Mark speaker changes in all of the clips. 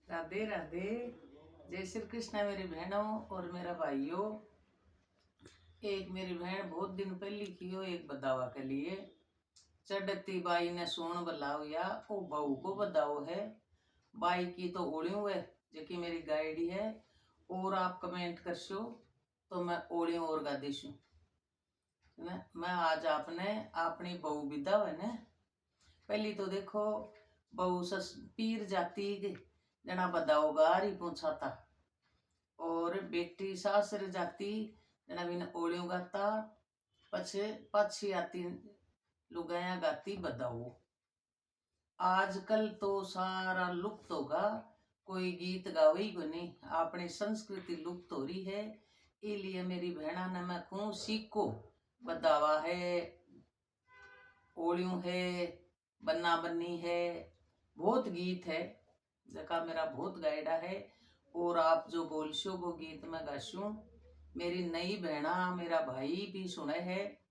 Speaker 1: राधे राधे। जय श्री कृष्ण मेरी बहनों और मेरा भाइयों। एक मेरी बहन बहुत दिन पहले की हो एक बदावा के लिए चढ़ती बाई ने सोन बलाओ या ओ बहू को बदाओ है। बाई की तो ओलियों है जो कि मेरी गाइडी है और आप कमेंट कर सो तो मैं ओलियों और गा दिशू। मैं आज आपने अपनी बहू विदा है ना। पहली तो देखो बहू सस पीर जाती जना बदाओ गारी पूछा था और बेटी सासर जाती जना बिन ओलियों गाता पछे पाछी आती लुगाया गाती बदाओ। आजकल तो सारा लुप्त होगा, कोई गीत गावे ही को नहीं, अपनी संस्कृति लुप्त हो रही है। इसलिए मेरी बहना ने मैं कहूँ सीखो, बदावा है, ओलियों है, बन्ना बन्नी है, बहुत गीत है जका मेरा बहुत गायडा है और आप जो बोलशो वो गीत में गाशू। मेरी नई बहना मेरा भाई भी सुने है,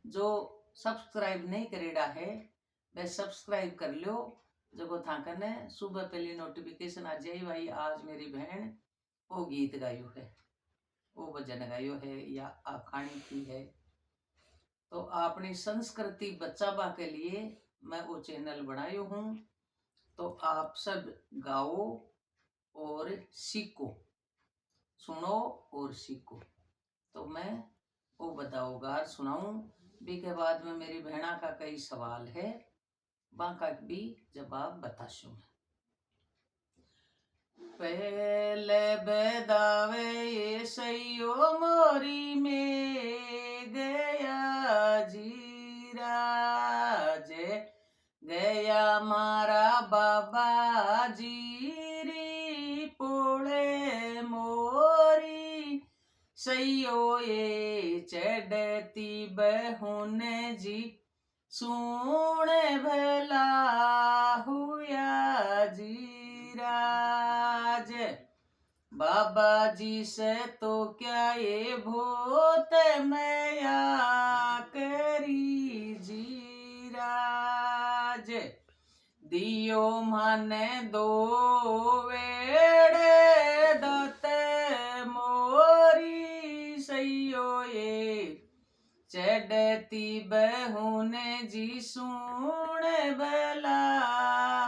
Speaker 1: जो सब्सक्राइब नहीं करेड़ा है वह सब्सक्राइब कर लो। जो था कने सुबह पहले नोटिफिकेशन आ जाए भाई आज मेरी बहन वो गीत गायो है, वो भजन गायो है या आखानी की है। तो अपनी संस्कृति बचावा के लिए मैं वो चैनल बनायो हूँ। तो आप सब गाओ और सीखो, सुनो और सीखो। तो मैं वो बताओ गार सुनाऊं बी के बाद में मेरी बहना का कई सवाल है बाका भी जवाब बताशू। पहले बेदावे ये सैयो मोरी में गया जीरा जे गया मारा बाबा जीरी पोड़े मोरी सैयो ये चढ़ती बहन जी सुन भला हुआ जीराज। बाबा जी से तो क्या ये भूत मैया करी जीराज। दियो माने दो वेड़े दते मोरी सैयो ये चढ़ती बहन जी सुन भला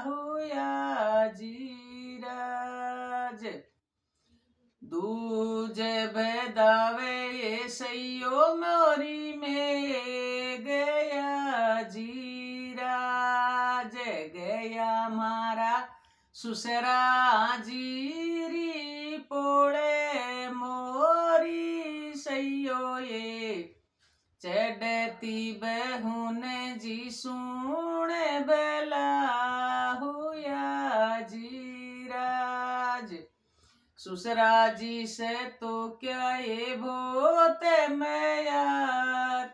Speaker 1: हुआ जीराज। दूजे बेदावे ये सैयो मोरी में गया जीराज गया मारा सुसरा जीरी पोड़े मोरी सैयो ये चढ़ती बहन जी सुन भला हुआ जीराज। सुसरा जी से तो क्या ये भूत मैया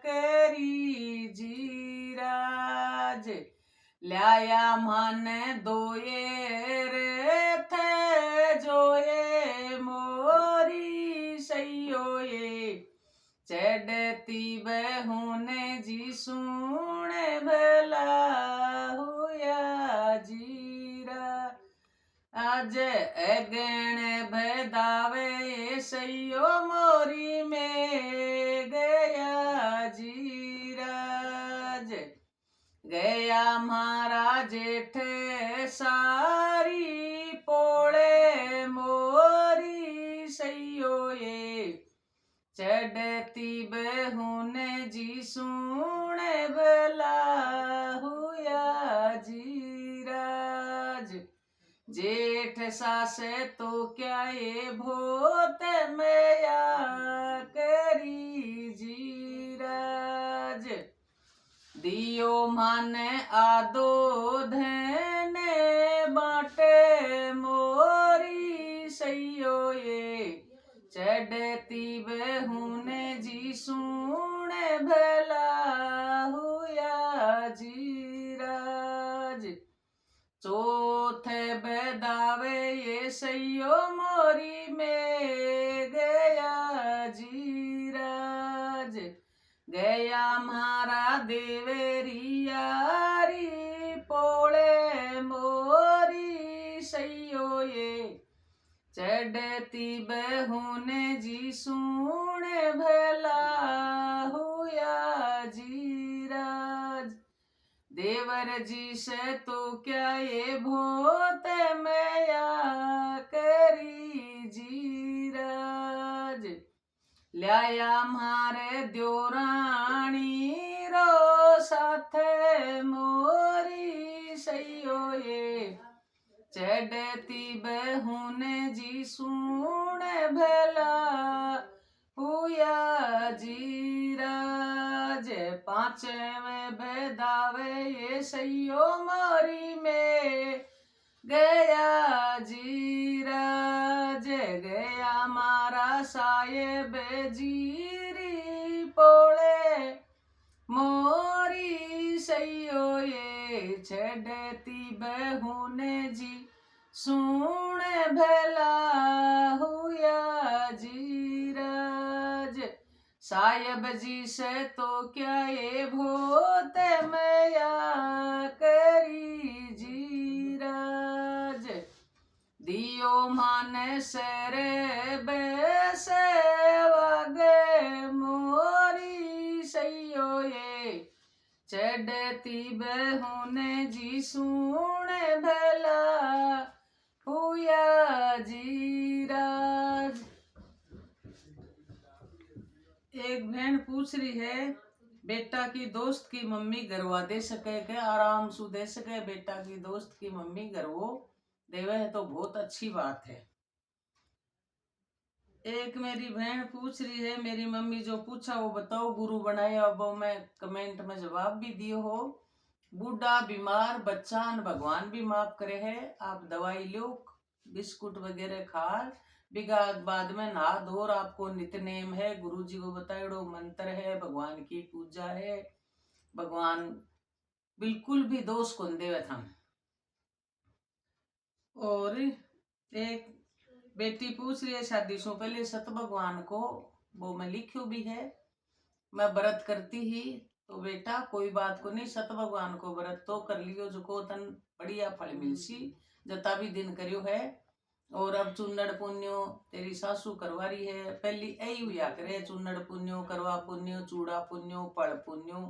Speaker 1: करी जीराज। लाया माने दो ये रे थे जो ये मोरी सैयो ये चढ़ती बहन जी सुन भला हुआ जीरा। आज अगण भदावे सैयो मोरी में गया जीराज। गया मारा जेठ सारी पोड़े मोरी सैयो ये चढ़ती बहन जी सुन भला हुआ जीराज। जेठ सासे तो क्या ये भूत मैया करी जीराज। दियो माने आदो धने बाटे मोरी सैयो ये चढ़ती बहन जी सुन भला हुआ जीराज। चौथे बेदावे ये सैयो मोरी में गया जीराज। गया मारा देवेरियारी पोड़े मोरी सैयो ये चढ़ती बहुने जी सुने भला हुआ जी राज देवर जी से तो क्या ये भोत मैया करी जी राज लाया मारे द्योरानी रो साथे मोरी सैयो ये चढ़ती बहुने जी सुने भला हुआ जी राज पांचवे बेदावे ये सैयो मोरी में गया जी राज गया मारा साहेब जीरी पोले मोरी सैयो ये छड़ती बहुने जी सुने भला हुआ जी राज साहेब जी से तो क्या ये भोत मैया करी जी राज दियो माने सरे बेसे वगे मोरी सैयो ये चढ़ती बहुने जी सुने भला हुआ जी राज। एक बहन पूछ रही है बेटा की दोस्त की मम्मी गरवा दे सके के आराम सु दे सके बेटा की दोस्त की मम्मी गरवो देवे है तो बहुत अच्छी बात है। एक मेरी बहन पूछ रही है मेरी मम्मी जो पूछा वो बताओ गुरु बनाया अब मैं कमेंट में जवाब भी दियो हो। बूढ़ा बीमार बच्चा न भगवान भी माफ करे है आप दवाई लो बिस्कुट वगैरह खा बिगा बाद में नहा धो आपको नित्यनेम है गुरु जी को बताएड़ो मंत्र है भगवान की पूजा है भगवान बिल्कुल भी दोष को देवे था। और एक बेटी पूछ रही है शादी से पहले सत भगवान को वो मैं लिखियो भी है मैं व्रत करती ही तो बेटा कोई बात को नहीं सत भगवान को व्रत तो कर लियो जो को तन बढ़िया फल मिलसी जता भी दिन करियो है। और अब चुन्नड़ पुण्यो तेरी सासू करवा रही है पहली यही हुआ करे चुन्नड़ पुण्यो करवा पुण्यो चूड़ा पुण्यो पड़ पुण्यो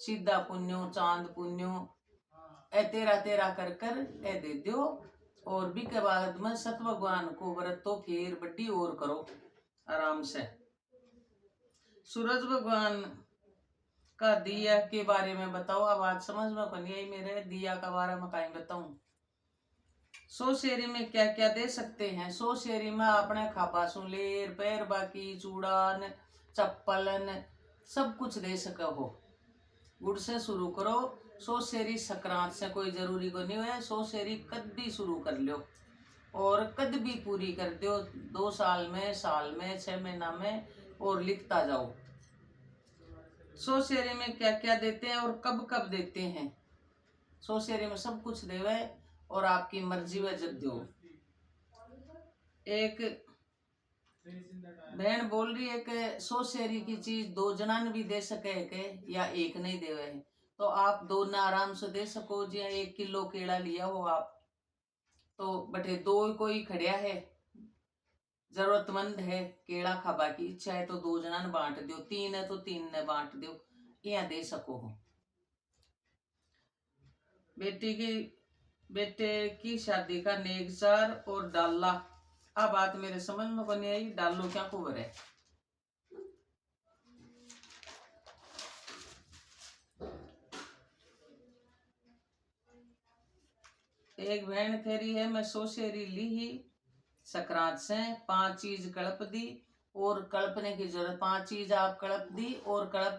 Speaker 1: सीधा पुण्यो चांद पुण्यो ए तेरा तेरा कर कर ए दे दो और भी के बाद में सत भगवान को व्रत तो फिर बड्डी और करो आराम से। सूरज भगवान का दिया के बारे में बताओ अब आज समझ में नहीं आई मेरे दिया का बारे में कहीं बताऊं। 100 शेरी में क्या क्या दे सकते हैं 100 शेरी में आपने खापा सुलेर पैर बाकी चूड़ान चप्पलन सब कुछ दे सके हो। गुड़ से शुरू करो 100 शेरी संक्रांत से कोई जरूरी को नहीं है 100 शेरी कद भी शुरू कर लो और कद भी पूरी कर दो 2 साल में 6 महीना में और लिखता जाओ। 100 शेरी में क्या क्या देते हैं और कब कब देते हैं 100 शेरी में सब कुछ देवे और आपकी मर्जी में जब दो। एक बहन बोल रही है कि 100 शेरी की चीज 2 जनान भी दे सके के या एक नहीं देवे है तो आप 2 ना आराम से दे सको जी 1 किलो केला लिया हो आप तो बटे 2 कोई खड़िया है जरूरतमंद है केला खाबा की इच्छा है तो 2 जनान बांट दो 3 है तो 3 ने बांट दो या दे सको हो। बेटे की शादी का नेगजार और डाला आ बात मेरे समझ में को नहीं आई डालो क्या खबर है। एक बहन कह रही है मैं 100 शेरी ली ही संक्रांत से 5 चीज कड़प दी और कड़पने की जरूरत 5 चीज आप कड़प दी और कड़प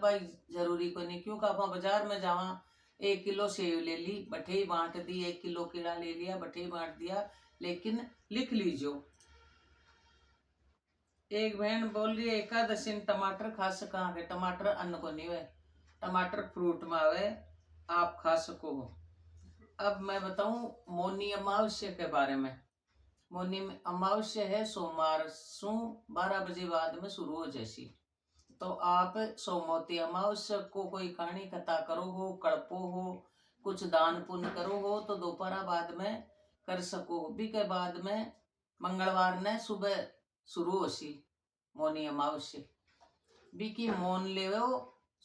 Speaker 1: जरूरी को नहीं क्योंकि आप बाजार में जावा 1 किलो सेव ले ली बठे ही बांट दी 1 किलो कीड़ा ले लिया बठे ही बांट दिया लेकिन लिख लीजिए। एक बहन बोल रही है एकादशी टमाटर खा सका के टमाटर अन्न को नहीं है टमाटर फ्रूट में आवे आप खा सको हो। अब मैं बताऊं मौनी अमावस्या के बारे में। मौनी अमावस्या है सोमवार सु 12 बजे बाद में शुरू हो जैसी तो आप सोमवती अमावस्या को कोई कहानी कथा करो हो कड़पो हो कुछ दान पुण्य करो हो तो दोपहर बाद में कर सको। भी के बाद में मंगलवार ने सुबह शुरू होसी मौनी अमावस्या। भी की मौन ले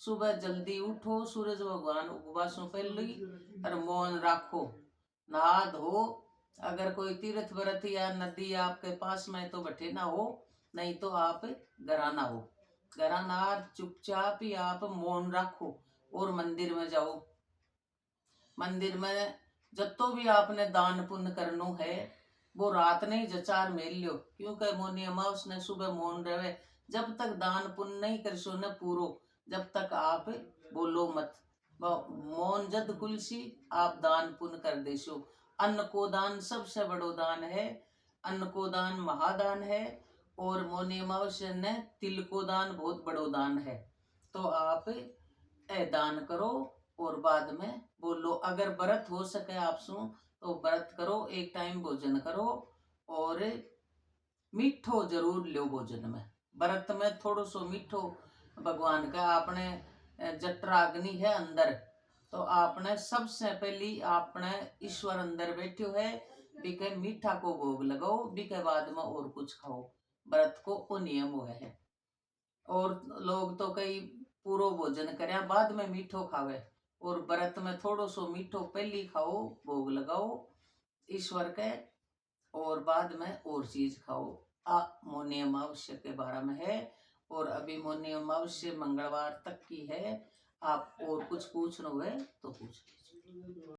Speaker 1: सुबह जल्दी उठो, सूरज भगवान उगवा सो पहले और मौन राखो, नहा धो। अगर कोई तीर्थ व्रत या नदी आपके पास में तो बैठे ना हो, नहीं तो आप घरा ना हो, घरा ना चुपचाप ही आप मौन रखो और मंदिर में जाओ। मंदिर में जब तो भी आपने दान पुण्य करनो है वो रात नहीं जचार मेल लियो, क्योंकि मोनी अमावस ने सुबह मौन रहे। जब तक दान पुण्य नहीं कर सो न पूरो, जब तक आप बोलो मत। मौन जद कुलसी आप दान पुण्य कर देसो। अन्न को दान सबसे बड़ो दान है, अन्न को दान महादान है। और मौनी अमावस्या ने तिल को दान बहुत बड़ो दान है। तो आप दान करो और बाद में बोलो। अगर व्रत हो सके आपसु तो व्रत करो, एक टाइम भोजन करो और मीठो जरूर लो भोजन में। व्रत में थोड़ो सो मीठो भगवान का आपने जठराग्नि है अंदर, तो आपने सबसे पहली आपने ईश्वर अंदर बैठो है, बिके मीठा को भोग लगाओ, बिके बाद में और कुछ खाओ। व्रत को वो नियम हुआ है। और लोग तो कई पूरो भोजन करे बाद में मीठो खावे, और व्रत में थोड़ो सो मीठो पहली खाओ, भोग लगाओ ईश्वर के, और बाद में और चीज खाओ। मौनी अमावस्या के बारे में है। और अभी मौनी अमावस्या मंगलवार तक की है। आप और कुछ पूछना है तो पूछ लीजिए।